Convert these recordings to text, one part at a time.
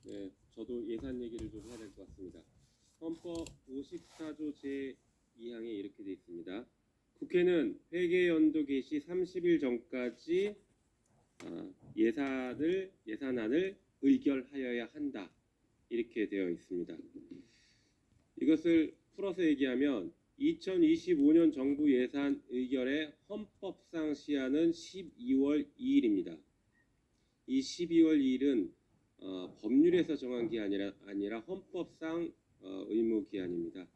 네, 저도 예산 얘기를 좀 해야 될 것 같습니다. 헌법 54조 제2항에 이렇게 되어 있습니다. 국회는 회계 연도 개시 30일 전까지 예산안을 의결하여야 한다. 이렇게 되어 있습니다. 이것을 풀어서 얘기하면 2025년 정부 예산 의결의 헌법상 시한은 12월 2일입니다. 이 12월 2일은 법률에서 정한 기한이 아니라 헌법상 의무 기한입니다.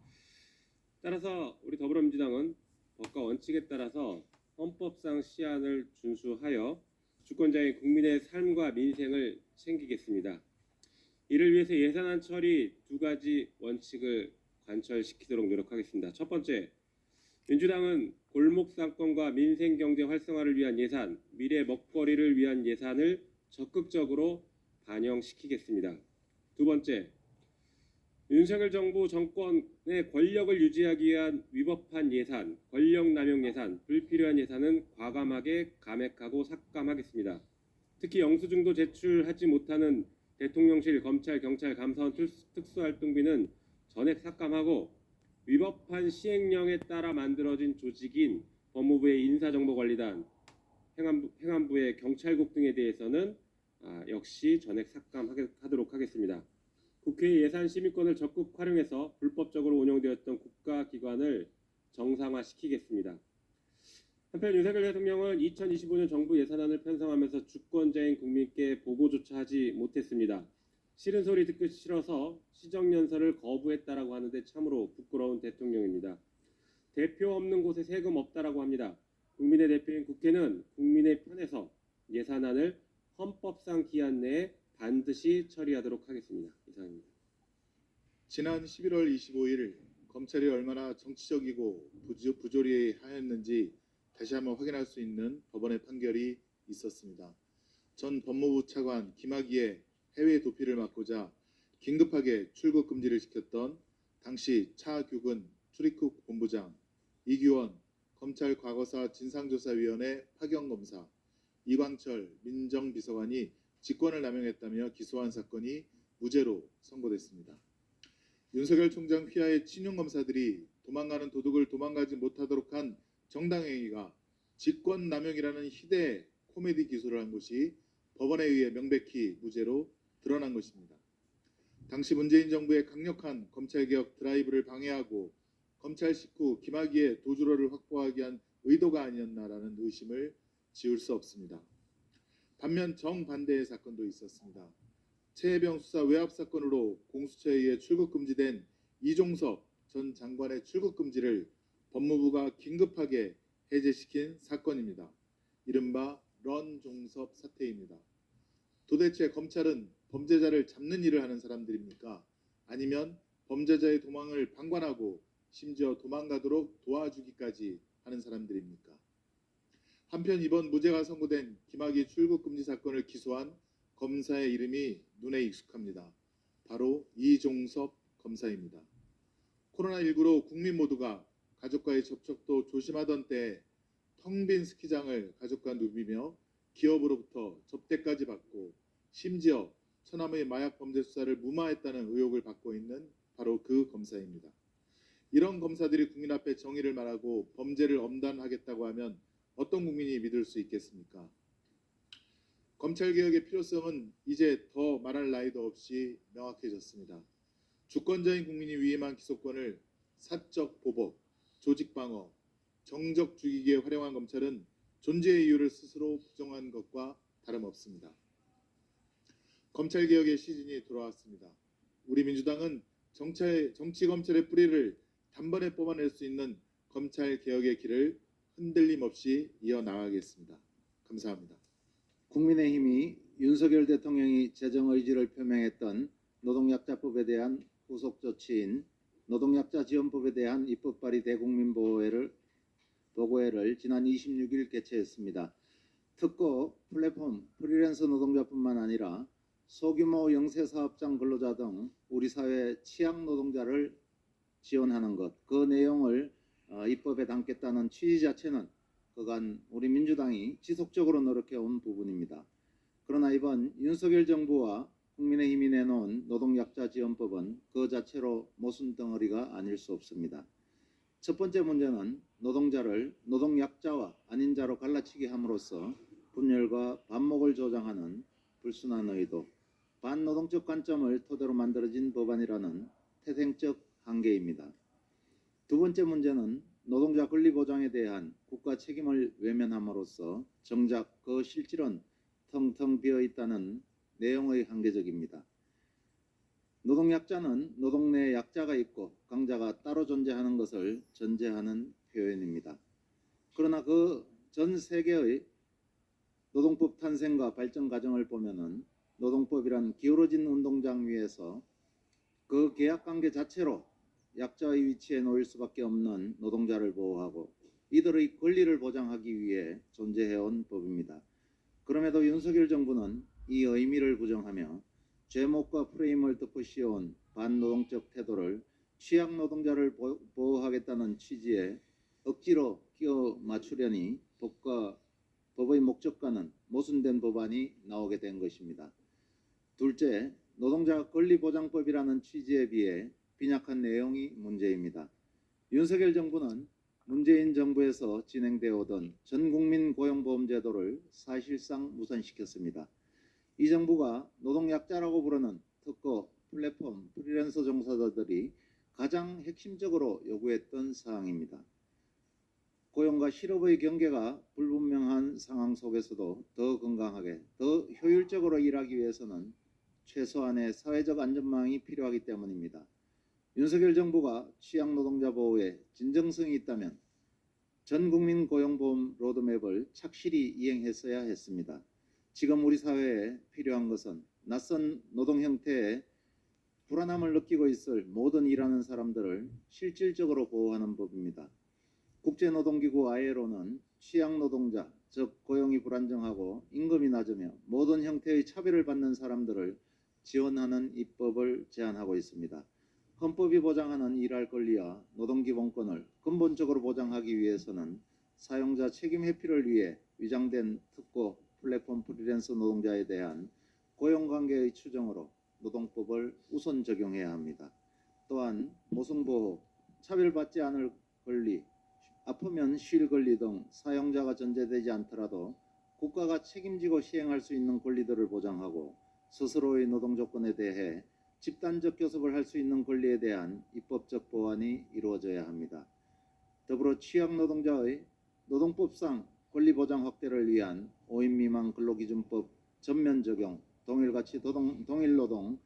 따라서 우리 더불어민주당은 법과 원칙에 따라서 헌법상 시한을 준수하여 주권자인 국민의 삶과 민생을 챙기겠습니다. 이를 위해서 예산안 처리 두 가지 원칙을 관철시키도록 노력하겠습니다. 첫 번째, 민주당은 골목 상권과 민생 경제 활성화를 위한 예산, 미래 먹거리를 위한 예산을 적극적으로 반영시키겠습니다. 두 번째, 윤석열 정부 정권의 권력을 유지하기 위한 위법한 예산, 권력남용 예산, 불필요한 예산은 과감하게 감액하고 삭감하겠습니다. 특히 영수증도 제출하지 못하는 대통령실, 검찰, 경찰, 감사원 특수활동비는 전액 삭감하고 위법한 시행령에 따라 만들어진 조직인 법무부의 인사정보관리단, 행안부의 경찰국 등에 대해서는 역시 전액 삭감하도록 하겠습니다. 국회의 예산심의권을 적극 활용해서 불법적으로 운영되었던 국가기관을 정상화시키겠습니다. 한편 윤석열 대통령은 2025년 정부 예산안을 편성하면서 주권자인 국민께 보고조차 하지 못했습니다. 싫은 소리 듣기 싫어서 시정연설을 거부했다라고 하는데 참으로 부끄러운 대통령입니다. 대표 없는 곳에 세금 없다라고 합니다. 국민의 대표인 국회는 국민의 편에서 예산안을 헌법상 기한 내에 반드시 처리하도록 하겠습니다. 이상입니다. 지난 11월 25일 검찰이 얼마나 정치적이고 부조리하였는지 다시 한번 확인할 수 있는 법원의 판결이 있었습니다. 전 법무부 차관 김학의의 해외 도피를 막고자 긴급하게 출국 금지를 시켰던 당시 차규근 출입국 본부장, 이규원 검찰 과거사 진상조사위원회 파견검사, 이광철 민정비서관이 직권을 남용했다며 기소한 사건이 무죄로 선고됐습니다. 윤석열 총장 휘하의 친윤검사들이 도망가는 도둑을 도망가지 못하도록 한 정당행위가 직권남용이라는 희대의 코미디 기소를 한 것이 법원에 의해 명백히 무죄로 드러난 것입니다. 당시 문재인 정부의 강력한 검찰개혁 드라이브를 방해하고 검찰 식구 김학의의 도주로를 확보하기 위한 의도가 아니었나라는 의심을 지울 수 없습니다. 반면 정반대의 사건도 있었습니다. 최혜병 수사 외압 사건으로 공수처에 의해 출국 금지된 이종섭 전 장관의 출국 금지를 법무부가 긴급하게 해제시킨 사건입니다. 이른바 런종섭 사태입니다. 도대체 검찰은 범죄자를 잡는 일을 하는 사람들입니까? 아니면 범죄자의 도망을 방관하고 심지어 도망가도록 도와주기까지 하는 사람들입니까? 한편 이번 무죄가 선고된 김학의 출국 금지 사건을 기소한 검사의 이름이 눈에 익숙합니다. 바로 이종섭 검사입니다. 코로나19로 국민 모두가 가족과의 접촉도 조심하던 때에 텅 빈 스키장을 가족과 누비며 기업으로부터 접대까지 받고 심지어 천암의 마약 범죄 수사를 무마했다는 의혹을 받고 있는 바로 그 검사입니다. 이런 검사들이 국민 앞에 정의를 말하고 범죄를 엄단하겠다고 하면 어떤 국민이 믿을 수 있겠습니까? 검찰개혁의 필요성은 이제 더 말할 나위도 없이 명확해졌습니다. 주권자인 국민이 위임한 기소권을 사적 보복, 조직방어, 정적 죽이기에 활용한 검찰은 존재의 이유를 스스로 부정한 것과 다름없습니다. 검찰개혁의 시즌이 돌아왔습니다. 우리 민주당은 정치검찰의 뿌리를 단번에 뽑아낼 수 있는 검찰개혁의 길을 흔들림 없이 이어나가겠습니다. 감사합니다. 국민의힘이 윤석열 대통령이 재정 의지를 표명했던 노동약자법에 대한 후속 조치인 노동약자 지원법에 대한 입법 발의 대국민 보고회를 지난 26일 개최했습니다. 특고, 플랫폼, 프리랜서 노동자뿐만 아니라 소규모 영세사업장 근로자 등 우리 사회 취약 노동자를 지원하는 것, 그 내용을 입법에 담겠다는 취지 자체는 그간 우리 민주당이 지속적으로 노력해온 부분입니다. 그러나 이번 윤석열 정부와 국민의힘이 내놓은 노동약자지원법은 그 자체로 모순 덩어리가 아닐 수 없습니다. 첫 번째 문제는 노동자를 노동약자와 아닌 자로 갈라치기 함으로써 분열과 반목을 조장하는 불순한 의도, 반노동적 관점을 토대로 만들어진 법안이라는 태생적 한계입니다. 두 번째 문제는 노동자 권리 보장에 대한 국가 책임을 외면함으로써 정작 그 실질은 텅텅 비어 있다는 내용의 한계적입니다. 노동약자는 노동 내에 약자가 있고 강자가 따로 존재하는 것을 전제하는 표현입니다. 그러나 그 전 세계의 노동법 탄생과 발전 과정을 보면은 노동법이란 기울어진 운동장 위에서 그 계약관계 자체로 약자의 위치에 놓일 수밖에 없는 노동자를 보호하고 이들의 권리를 보장하기 위해 존재해온 법입니다. 그럼에도 윤석열 정부는 이 의미를 부정하며 제목과 프레임을 덮으씌운 반노동적 태도를 취약 노동자를 보호하겠다는 취지에 억지로 끼워 맞추려니 법의 목적과는 모순된 법안이 나오게 된 것입니다. 둘째, 노동자 권리보장법이라는 취지에 비해 빈약한 내용이 문제입니다. 윤석열 정부는 문재인 정부에서 진행되어 오던 전국민 고용보험제도를 사실상 무산시켰습니다. 이 정부가 노동약자라고 부르는 특허, 플랫폼, 프리랜서 종사자들이 가장 핵심적으로 요구했던 사항입니다. 고용과 실업의 경계가 불분명한 상황 속에서도 더 건강하게, 더 효율적으로 일하기 위해서는 최소한의 사회적 안전망이 필요하기 때문입니다. 윤석열 정부가 취약 노동자 보호에 진정성이 있다면 전국민 고용보험 로드맵을 착실히 이행했어야 했습니다. 지금 우리 사회에 필요한 것은 낯선 노동 형태에 불안함을 느끼고 있을 모든 일하는 사람들을 실질적으로 보호하는 법입니다. 국제노동기구 ILO는 취약 노동자, 즉 고용이 불안정하고 임금이 낮으며 모든 형태의 차별을 받는 사람들을 지원하는 입법을 제안하고 있습니다. 헌법이 보장하는 일할 권리와 노동기본권을 근본적으로 보장하기 위해서는 사용자 책임 회피를 위해 위장된 특고, 플랫폼 프리랜서 노동자에 대한 고용관계의 추정으로 노동법을 우선 적용해야 합니다. 또한 모성보호, 차별받지 않을 권리, 아프면 쉴 권리 등 사용자가 전제되지 않더라도 국가가 책임지고 시행할 수 있는 권리들을 보장하고 스스로의 노동 조건에 대해 집단적 교섭을 할 수 있는 권리에 대한 입법적 보완이 이루어져야 합니다. 더불어 취약 노동자의 노동법상 권리 보장 확대를 위한 5인 미만 근로기준법 전면 적용, 동일가치 동일노동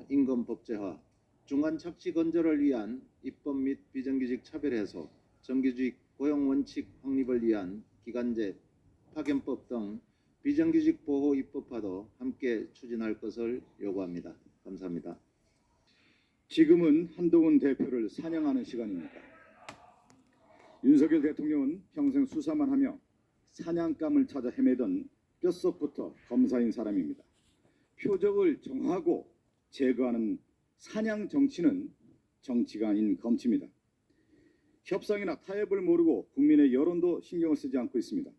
임금 법제화, 중간 착취 건절을 위한 입법 및 비정규직 차별 해소, 정규직 고용 원칙 확립을 위한 기간제 파견법 등 비정규직 보호 입법화도 함께 추진할 것을 요구합니다. 감사합니다. 지금은 한동훈 대표를 사냥하는 시간입니다. 윤석열 대통령은 평생 수사만 하며 사냥감을 찾아 헤매던 뼛속부터 검사인 사람입니다. 표적을 정하고 제거하는 사냥 정치는 정치가 아닌 검치입니다. 협상이나 타협을 모르고 국민의 여론도 신경을 쓰지 않고 있습니다.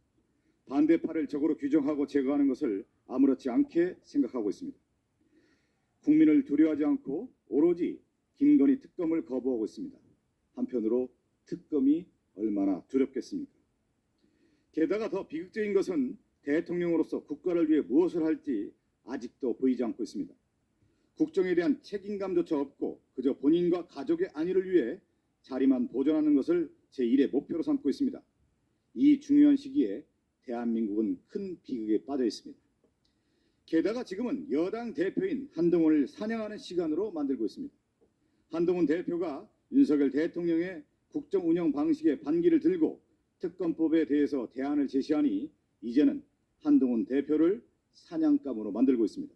반대파를 적으로 규정하고 제거하는 것을 아무렇지 않게 생각하고 있습니다. 국민을 두려워하지 않고 오로지 김건희 특검을 거부하고 있습니다. 한편으로 특검이 얼마나 두렵겠습니까? 게다가 더 비극적인 것은 대통령으로서 국가를 위해 무엇을 할지 아직도 보이지 않고 있습니다. 국정에 대한 책임감조차 없고 그저 본인과 가족의 안위를 위해 자리만 보존하는 것을 제1의 목표로 삼고 있습니다. 이 중요한 시기에 대한민국은 큰 비극에 빠져 있습니다. 게다가 지금은 여당 대표인 한동훈을 사냥하는 시간으로 만들고 있습니다. 한동훈 대표가 윤석열 대통령의 국정 운영 방식에 반기를 들고 특검법에 대해서 대안을 제시하니 이제는 한동훈 대표를 사냥감으로 만들고 있습니다.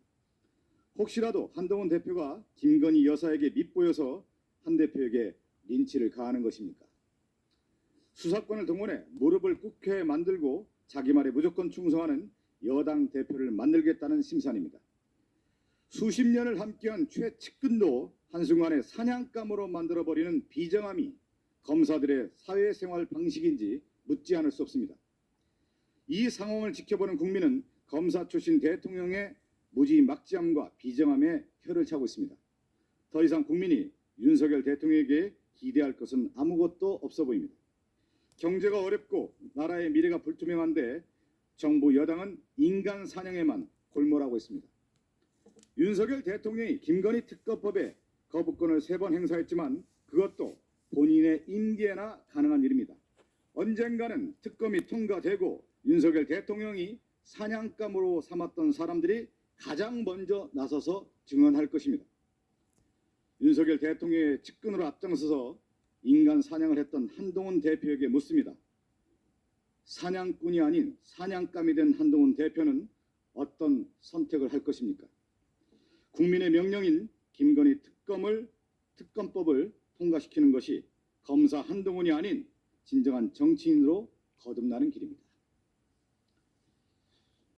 혹시라도 한동훈 대표가 김건희 여사에게 밉보여서 한 대표에게 린치를 가하는 것입니까? 수사권을 동원해 무릎을 꿇게 만들고 자기 말에 무조건 충성하는 여당 대표를 만들겠다는 심산입니다. 수십 년을 함께한 최측근도 한순간에 사냥감으로 만들어버리는 비정함이 검사들의 사회생활 방식인지 묻지 않을 수 없습니다. 이 상황을 지켜보는 국민은 검사 출신 대통령의 무지막지함과 비정함에 혀를 차고 있습니다. 더 이상 국민이 윤석열 대통령에게 기대할 것은 아무것도 없어 보입니다. 경제가 어렵고 나라의 미래가 불투명한데 정부 여당은 인간 사냥에만 골몰하고 있습니다. 윤석열 대통령이 김건희 특검법에 거부권을 3번 행사했지만 그것도 본인의 임기에나 가능한 일입니다. 언젠가는 특검이 통과되고 윤석열 대통령이 사냥감으로 삼았던 사람들이 가장 먼저 나서서 증언할 것입니다. 윤석열 대통령의 측근으로 앞장서서 인간 사냥을 했던 한동훈 대표에게 묻습니다. 사냥꾼이 아닌 사냥감이 된 한동훈 대표는 어떤 선택을 할 것입니까? 국민의 명령인 김건희 특검법을 통과시키는 것이 검사 한동훈이 아닌 진정한 정치인으로 거듭나는 길입니다.